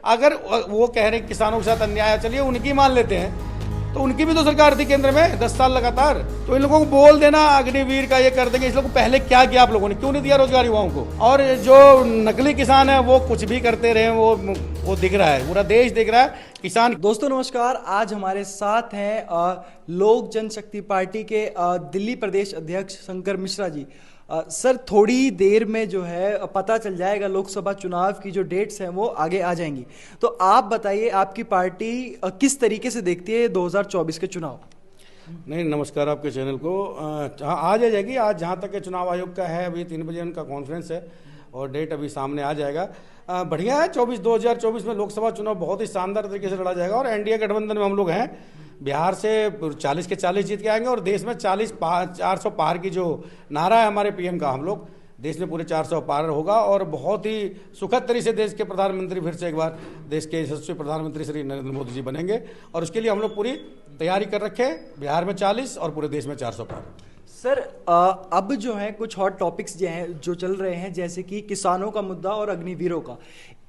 अगर वो कह रहे हैं किसानों के साथ अन्याय है, चलिए उनकी मान लेते हैं, तो उनकी भी तो सरकार थी केंद्र में 10 साल लगातार। तो इन लोगों को बोल देना अग्निवीर का ये कर देंगे, इस लोगों को पहले क्या किया आप लोगों ने, क्यों नहीं दिया रोजगार युवाओं को। और जो नकली किसान है वो कुछ भी करते रहे, वो दिख रहा है, पूरा देश दिख रहा है किसान। दोस्तों नमस्कार, आज हमारे साथ हैं लोक जनशक्ति पार्टी के दिल्ली प्रदेश अध्यक्ष शंकर मिश्रा जी। सर, थोड़ी देर में जो है पता चल जाएगा, लोकसभा चुनाव की जो डेट्स हैं वो आगे आ जाएंगी। तो आप बताइए, आपकी पार्टी किस तरीके से देखती है 2024 के चुनाव? नहीं, नमस्कार आपके चैनल को। आज आ जाएगी, आज जहाँ तक के चुनाव आयोग का है, अभी 3 बजे उनका कॉन्फ्रेंस है और डेट अभी सामने आ जाएगा। बढ़िया है, 2024 में लोकसभा चुनाव बहुत ही शानदार तरीके से लड़ा जाएगा और एनडीए गठबंधन में हम लोग हैं। बिहार से 40 के 40 जीत के आएंगे और देश में 400 पार की जो नारा है हमारे पीएम का, हम लोग देश में पूरे 400 पार होगा और बहुत ही सुखद तरीके से देश के प्रधानमंत्री फिर से एक बार देश के यशस्वी प्रधानमंत्री श्री नरेंद्र मोदी जी बनेंगे और उसके लिए हम लोग पूरी तैयारी कर रखे हैं। बिहार में 40 और पूरे देश में 400 पार। सर, अब जो है कुछ हॉट टॉपिक्स जो चल रहे हैं, जैसे कि किसानों का मुद्दा और अग्निवीरों का,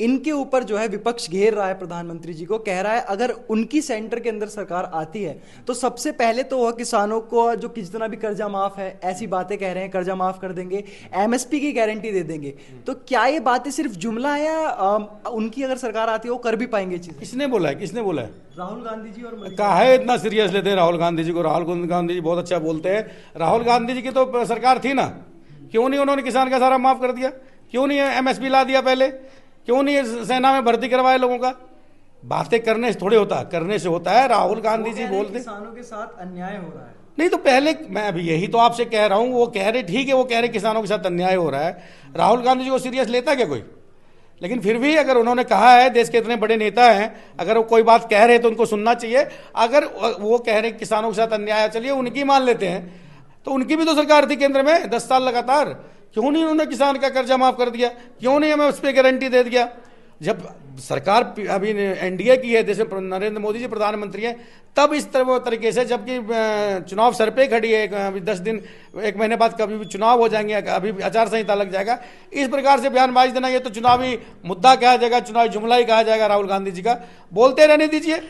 इनके ऊपर जो है विपक्ष घेर रहा है प्रधानमंत्री जी को, कह रहा है अगर उनकी सेंटर के अंदर सरकार आती है तो सबसे पहले तो वह किसानों को जो जितना भी कर्जा माफ है, ऐसी बातें कह रहे हैं, कर्जा माफ कर देंगे, एमएसपी की गारंटी दे देंगे। तो क्या ये बातें सिर्फ जुमला है या उनकी अगर सरकार आती है वो कर भी पाएंगे चीज? किसने बोला है, किसने बोला है? राहुल गांधी जी। और कहा है इतना सीरियस लेते हैं राहुल गांधी जी को? राहुल गांधी जी बहुत अच्छा बोलते हैं। राहुल गांधी जी की तो सरकार थी ना, क्यों नहीं उन्होंने किसान का सारा माफ कर दिया? क्यों नहीं एमएसपी ला दिया पहले? क्यों नहीं सेना में भर्ती करवाए लोगों का? बातें करने से थोड़े होता, करने से होता है। राहुल गांधी जी बोलते किसानों के साथ अन्याय हो रहा है। नहीं, तो पहले मैं अभी यही तो आपसे कह रहा हूं, वो कह रहे ठीक है, वो कह रहे किसानों के साथ अन्याय हो रहा है। राहुल गांधी जी को सीरियस लेता क्या कोई? लेकिन फिर भी अगर उन्होंने कहा है, देश के इतने बड़े नेता हैं, अगर वो कोई बात कह रहे हैं तो उनको सुनना चाहिए। अगर वो कह रहे किसानों के साथ अन्याय है, चलिए उनकी मान लेते हैं, तो उनकी भी तो सरकार थी केंद्र में 10 साल लगातार। क्यों नहीं उन्होंने किसान का कर्जा माफ कर दिया? क्यों नहीं हमें उस पर गारंटी दे दिया? जब सरकार अभी एनडीए की है, देश में नरेंद्र मोदी जी प्रधानमंत्री हैं, तब इस तरीके से, जबकि चुनाव सर पे खड़ी है, अभी 10 दिन 1 महीने बाद कभी भी चुनाव हो जाएंगे, अभी आचार संहिता लग जाएगा, इस प्रकार से बयानबाजी देना, ये तो चुनावी मुद्दा कहा जाएगा, चुनावी जुमला ही कहा जाएगा राहुल गांधी जी का। बोलते रहने दीजिए।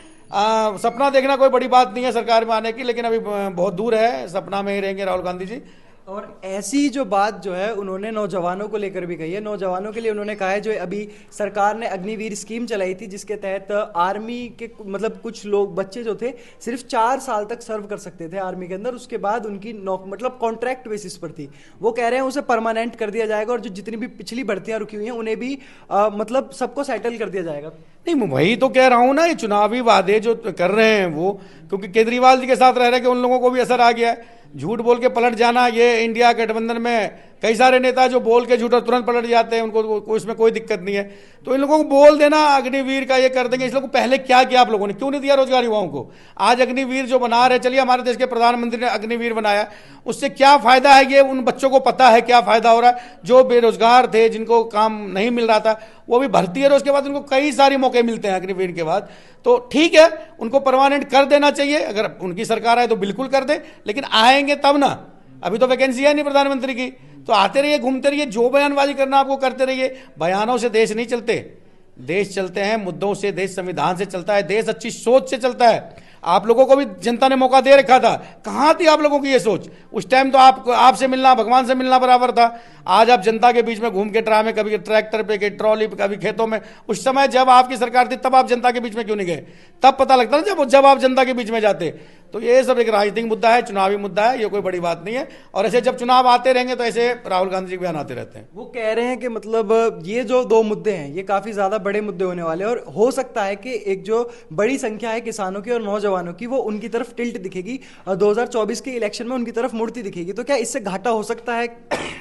सपना देखना कोई बड़ी बात नहीं है सरकार में आने की, लेकिन अभी बहुत दूर है, सपना में ही रहेंगे राहुल गांधी जी। और ऐसी जो बात जो है उन्होंने नौजवानों को लेकर भी कही है। नौजवानों के लिए उन्होंने कहा है, जो अभी सरकार ने अग्निवीर स्कीम चलाई थी, जिसके तहत आर्मी के मतलब कुछ लोग, बच्चे जो थे, सिर्फ 4 साल तक सर्व कर सकते थे आर्मी के अंदर, उसके बाद उनकी मतलब कॉन्ट्रैक्ट बेसिस पर थी। वो कह रहे हैं उसे परमानेंट कर दिया जाएगा और जो जितनी भी पिछली भर्तियां रुकी हुई हैं उन्हें भी मतलब सबको सेटल कर दिया जाएगा। नहीं, वही तो कह रहा हूं ना, ये चुनावी वादे जो कर रहे हैं वो, क्योंकि केजरीवाल जी के साथ रह रहे कि उन लोगों को भी असर आ गया है। झूठ बोल के पलट जाना, ये इंडिया गठबंधन में कई सारे नेता जो बोल के झूठा तुरंत पलट जाते हैं, उनको इसमें कोई दिक्कत नहीं है। तो इन लोगों को बोल देना अग्निवीर का ये कर देंगे, इस लोगों को पहले क्या किया आप लोगों ने, क्यों नहीं दिया रोजगार युवाओं को? आज अग्निवीर जो बना रहे, चलिए हमारे देश के प्रधानमंत्री ने अग्निवीर बनाया, उससे क्या फायदा है, ये उन बच्चों को पता है क्या फायदा हो रहा है। जो बेरोजगार थे, जिनको काम नहीं मिल रहा था, वो भी भर्ती है, उसके बाद उनको कई सारे मौके मिलते हैं अग्निवीर के बाद। तो ठीक है, उनको परमानेंट कर देना चाहिए, अगर उनकी सरकार आए तो बिल्कुल कर दे, लेकिन आएंगे तब ना। अभी तो वैकेंसी है नहीं प्रधानमंत्री की, तो आते रहिए, घूमते रहिए, जो बयानबाजी करना आपको करते रहिए। बयानों से देश नहीं चलते, देश चलते हैं मुद्दों से, देश संविधान से चलता है, देश अच्छी सोच से चलता है। आप लोगों को भी जनता ने मौका दे रखा था, कहां थी आप लोगों की ये सोच? उस टाइम तो आपसे मिलना भगवान से मिलना बराबर था। आज आप जनता के बीच में घूम के ड्रामे, कभी ट्रैक्टर पे, कभी ट्रॉली पे, कभी खेतों में। उस समय जब आपकी सरकार थी तब आप जनता के बीच में क्यों नहीं गए? तब पता लगता ना जब आप जनता के बीच में जाते। तो ये सब एक राजनीतिक मुद्दा है, चुनावी मुद्दा है, ये कोई बड़ी बात नहीं है। और ऐसे जब चुनाव आते रहेंगे तो ऐसे राहुल गांधी जी के बयान आते रहते हैं। वो कह रहे हैं कि मतलब ये जो 2 मुद्दे हैं, ये काफी ज्यादा बड़े मुद्दे होने वाले हैं और हो सकता है कि एक जो बड़ी संख्या है किसानों की और नौजवानों की, वो उनकी तरफ टिल्ट दिखेगी, 2024 के इलेक्शन में उनकी तरफ मुड़ती दिखेगी। तो क्या इससे घाटा हो सकता है?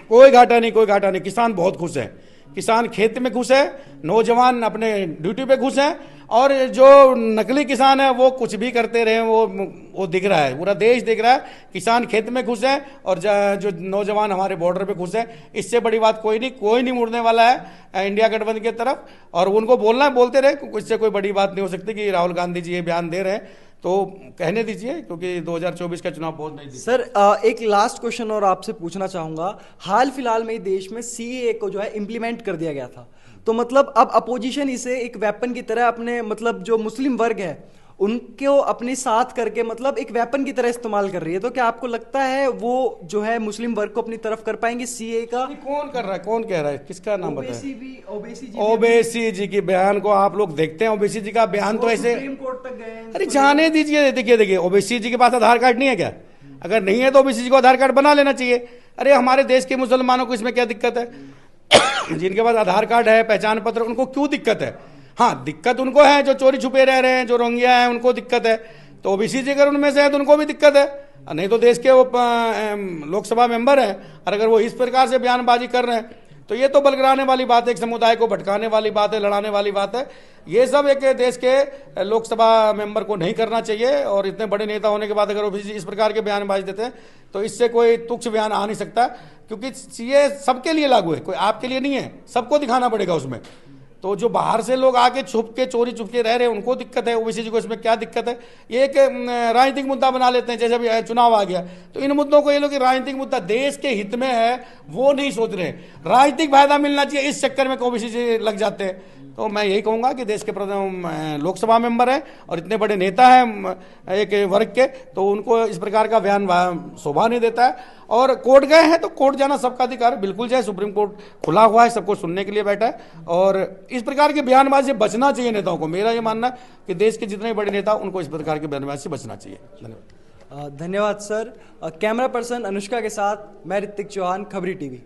कोई घाटा नहीं, कोई घाटा नहीं। किसान बहुत खुश है, किसान खेत में खुश है, नौजवान अपने ड्यूटी पे खुश हैं, और जो नकली किसान है वो कुछ भी करते रहे, वो दिख रहा है, पूरा देश दिख रहा है। किसान खेत में खुश है और जो नौजवान हमारे बॉर्डर पे खुश है। इससे बड़ी बात कोई नहीं मुड़ने वाला है इंडिया गठबंधन की तरफ। और उनको बोलना है, बोलते रहे, इससे कोई बड़ी बात नहीं हो सकती कि राहुल गांधी जी ये बयान दे रहे हैं, तो कहने दीजिए, क्योंकि 2024 का चुनाव बहुत नहीं। सर, एक लास्ट क्वेश्चन और आपसे पूछना चाहूंगा। हाल फिलहाल में देश में सीएए को जो है इम्प्लीमेंट कर दिया गया था, तो मतलब अब अपोजिशन इसे एक वेपन की तरह अपने मतलब जो मुस्लिम वर्ग है उनको अपने साथ करके मतलब एक वेपन की तरह इस्तेमाल कर रही है। तो क्या आपको लगता है वो जो है मुस्लिम वर्ग को अपनी तरफ कर पाएंगे सीए का? नहीं, कौन कर रहा है, कौन कह रहा है, किसका नाम बताया? ओबीसी जी ओबीसी जी की बयान को आप लोग देखते हैं? ओबीसी जी का बयान तो ऐसे, सुप्रीम कोर्ट तक गए हैं। अरे जाने दीजिए। देखिए देखिए, ओबीसी जी के पास आधार कार्ड नहीं है क्या? अगर नहीं है तो ओबीसी जी को आधार कार्ड बना लेना चाहिए। अरे हमारे देश के मुसलमानों को इसमें क्या दिक्कत है? जिनके पास आधार कार्ड है, पहचान पत्र, उनको क्यों दिक्कत है? हाँ, दिक्कत उनको है जो चोरी छुपे रह रहे हैं, जो रोहिंग्या है, उनको दिक्कत है। तो ओबीसी जी अगर उनमें से है तो उनको भी दिक्कत है। नहीं तो देश के वो लोकसभा मेंबर हैं, और अगर वो इस प्रकार से बयानबाजी कर रहे हैं तो ये तो बलगराने वाली बात है, एक समुदाय को भटकाने वाली बात है, लड़ाने वाली बात है। ये सब एक देश के लोकसभा मेंबर को नहीं करना चाहिए। और इतने बड़े नेता होने के बाद अगर ओबीसी इस प्रकार के बयानबाजी देते हैं तो इससे कोई तुच्छ बयान आ नहीं सकता, क्योंकि ये सबके लिए लागू है, कोई आपके लिए नहीं है, सबको दिखाना पड़ेगा उसमें। तो जो बाहर से लोग आके छुप के चोरी छुप के रह रहे हैं उनको दिक्कत है, ओबीसी जी को इसमें क्या दिक्कत है? ये एक राजनीतिक मुद्दा बना लेते हैं, जैसे अभी चुनाव आ गया तो इन मुद्दों को ये लोग राजनीतिक मुद्दा देश के हित में है वो नहीं सोच रहे, राजनीतिक फायदा मिलना चाहिए इस चक्कर में ओबीसी जी लग जाते हैं। तो मैं यही कहूंगा कि देश के लोकसभा मेंबर हैं और इतने बड़े नेता हैं एक वर्ग के, तो उनको इस प्रकार का बयान शोभा नहीं देता है। और कोर्ट गए हैं तो कोर्ट जाना सबका अधिकार है, बिल्कुल जाए, सुप्रीम कोर्ट खुला हुआ है, सबको सुनने के लिए बैठा है। और इस प्रकार के बयानबाजी से बचना चाहिए नेताओं को। मेरा ये मानना है कि देश के जितने बड़े नेता उनको इस प्रकार के बयानबाजी से बचना चाहिए। धन्यवाद। धन्यवाद सर। कैमरा पर्सन अनुष्का के साथ मैं ऋतिक चौहान, खबरी टीवी।